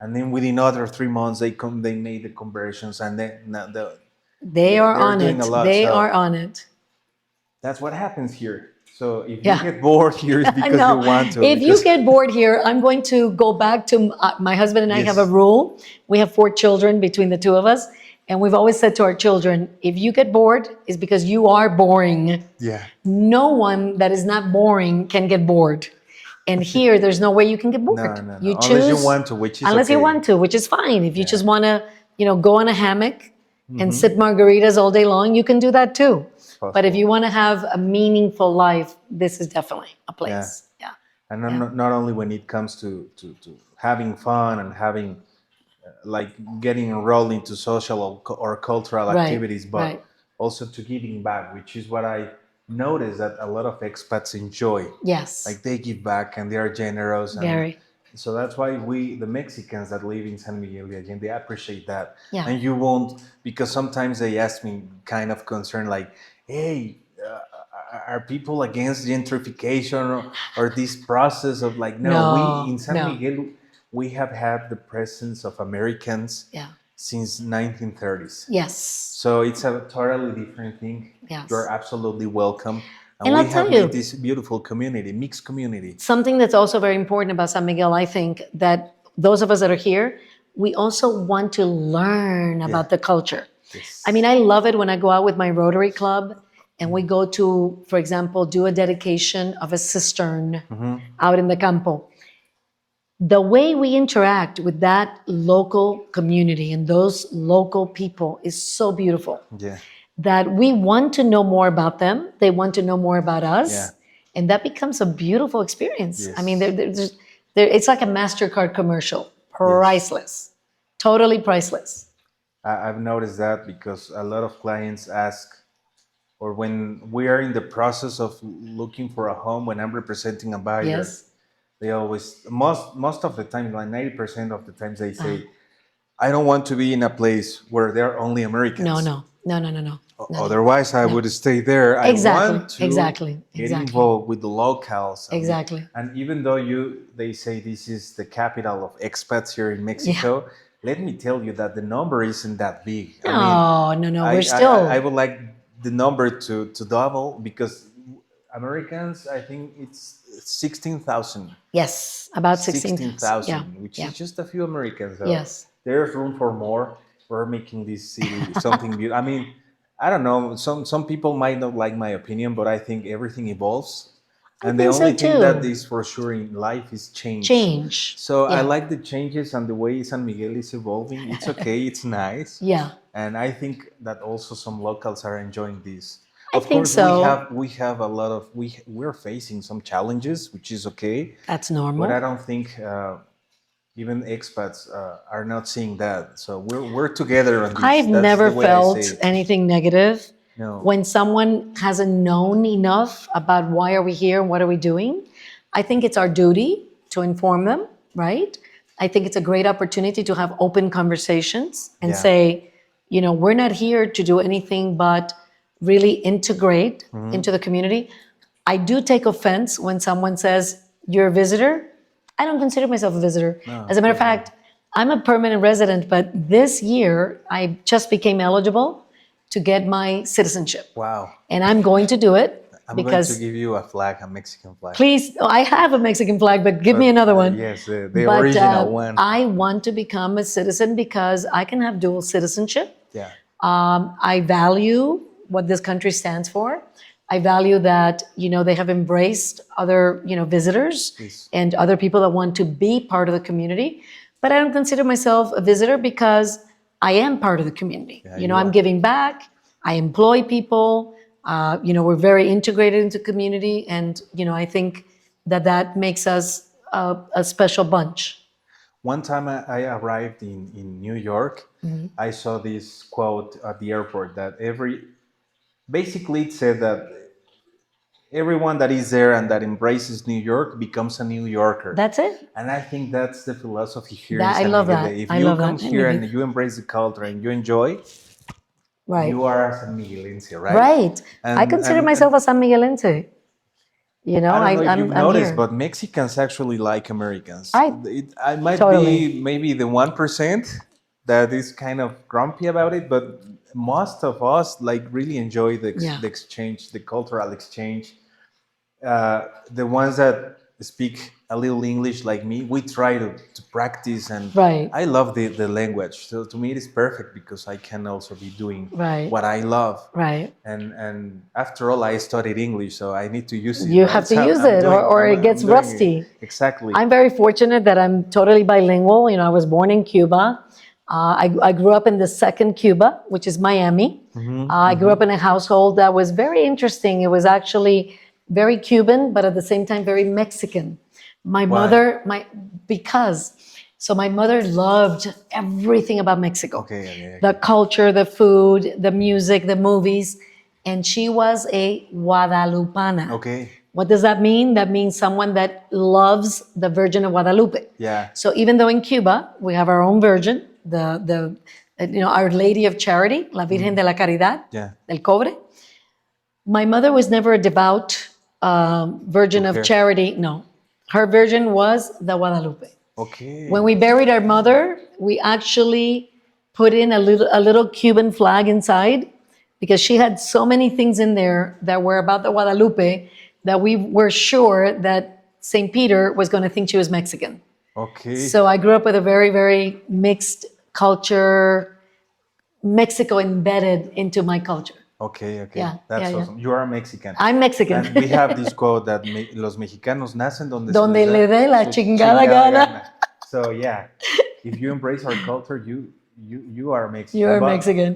and then within other 3 months they made the conversions, and then now They are they're on doing a it. lot. They are So on it. that's what happens here. So if you Yeah. get bored here, it's because you No, want to. if you Because get bored here, I'm going to go back to my husband and I have a yes, rule. We have 4 children between the two of us. And we've always said to our children, if you get bored, it's because you are boring. yeah, No one that is not boring can get bored. And here, there's no way you can get no, bored. no, You no. Unless you choose, want to, which is unless you okay. want to, which is fine. If you Yeah. just want to, go on a hammock and Hmm. sip margaritas all day long, you can do that too. It's But if possible. you want to have a meaningful life, this is definitely a Yeah. place. Yeah. And Yeah. not only when it comes to having fun and having like getting enrolled into social or cultural Right. activities, but Right. also to giving back, which is what I noticed that a lot of expats enjoy. Yes. Like they give back and they are generous, and Very. so that's why we, the Mexicans that live in San Miguel de Allende, they appreciate that. Yeah. And you won't, because sometimes they ask me kind of concerned, like, "Hey, are people against gentrification or this process of like?" No, we No. in San No. Miguel we have had the presence of Americans Yeah. since 1930s. Yes. So it's a totally different thing. You're Yes. absolutely welcome. And And we I'll tell have made you, this beautiful community, mixed community. something that's also very important about San Miguel, I think, that those of us that are here, we also want to learn Yeah. about the culture. Yes. I mean, I love it when I go out with my Rotary Club and we go to, for example, do a dedication of a cistern out in the campo. The way we interact with that local community and those local people is so beautiful Yeah. that we want to know more about them. They want to know more about us. Yeah. And that becomes a beautiful experience. I mean, Yes. it's like a MasterCard commercial, Yes. priceless, totally priceless. I've noticed that because a lot of clients ask, or when we are in the process of looking for a home, when I'm representing a buyer, Yes. they always, most of the time, like 90% of the times, they Uh, say, "I don't want to be in a place where there are only no, Americans. no, no, no, no, no, no, no, Otherwise, I no. would stay there. I Exactly, want to exactly, get exactly, involved with the locals." exactly. And even though they say this is the capital of expats here in Yeah. Mexico, let me tell you that the number isn't that big. I mean, No, no, no. We're I still, would like the number to double, because Americans, I think it's 16,000. yes, about 16,000. Yeah, 16,000, which yeah, is just a few Americans. So yes. there's room for more. We're making this city something beautiful. I mean, I don't know. Some people might not like my opinion, but I think everything evolves, I and the think so only thing that too. is for sure in life is change. Change. So I Yeah, like the changes and the way San Miguel is evolving. It's okay. It's nice, yeah. and I think that also some locals are enjoying this. I Of think course, so. we have a lot of we're facing some challenges, which is okay, That's but I normal. don't think even expats are not seeing that. So we're together on this. I've That's never the way I say felt it. anything negative No. when someone hasn't known enough about why are we here and what are we doing. I think it's our duty to inform them, right? I think it's a great opportunity to have open conversations and Yeah. say, we're not here to do anything but really integrate into the community. I do take offense when someone says, "You're a visitor." I don't consider myself a visitor. No, As a of matter of course not. fact, I'm a permanent resident, but this year I just became eligible to get my citizenship. Wow. And I'm going to do it I'm going to because give you a flag, a Mexican flag. please, I have a Mexican flag, but give But me another one. yes, the But original one. I want to become a citizen because I can have dual citizenship. Yeah. I value what this country stands for. I value that they have embraced other visitors Yes. and other people that want to be part of the community. But I don't consider myself a visitor because I am part of the community. Yeah, you I'm are. giving back. I employ people. We're very integrated into community, and I think that makes us a special bunch. One time I arrived in New York, I saw this quote at the airport that basically it said that everyone that is there and that embraces New York becomes a New Yorker. That's it. And I think that's the philosophy here in That I San love Miguel. that. If I you love come that. here and you embrace the culture and you enjoy, Right. you are a San Miguelense, right? Right. I consider myself a San Miguelense. You know, I don't know if you've I'm noticed, here. but Mexicans actually like Americans. I I might totally. be maybe the 1% that is kind of grumpy about it, but most of us like really enjoy Yeah. the exchange, the cultural exchange. The ones that speak a little English like me, we try to practice, and Right. I love the language. So to me, it is perfect because I can also be doing Right. what I love. Right. And after all, I studied English, so I need to use it, You right? have to So use it, or it gets I'm doing it rusty. exactly. I'm very fortunate that I'm totally bilingual. You know, I was born in Cuba. I grew up in the second Cuba, which is Miami. I grew up in a household that was very interesting. It was actually very Cuban, but at the same time very Mexican. My Why? mother, because so my mother loved everything about Mexico, Okay, okay, the okay. culture, the food, the music, the movies, and she was a Guadalupana. Okay. What does that mean? That means someone that loves the Virgin of Guadalupe. Yeah. So even though in Cuba we have our own Virgin, the you know, Our Lady of Charity, La Virgen de la Caridad, Yeah. del Cobre. My mother was never a devout Virgin To of her. Charity. No, her Virgin was the Guadalupe. When Okay. we buried our mother, we actually put in a little Cuban flag inside because she had so many things in there that were about the Guadalupe that we were sure that St. Peter was going to think she was Mexican. Okay. So I grew up with a very, very mixed culture, Mexico embedded into my culture. Okay, okay. Yeah, yeah, That's yeah. awesome. You are a Mexican. I'm Mexican. And we have this quote that los mexicanos nacen donde se Donde les le da dé la su chingada chingada gana, gana. So yeah, if you embrace our culture, you are you Mexican. are But Mexican.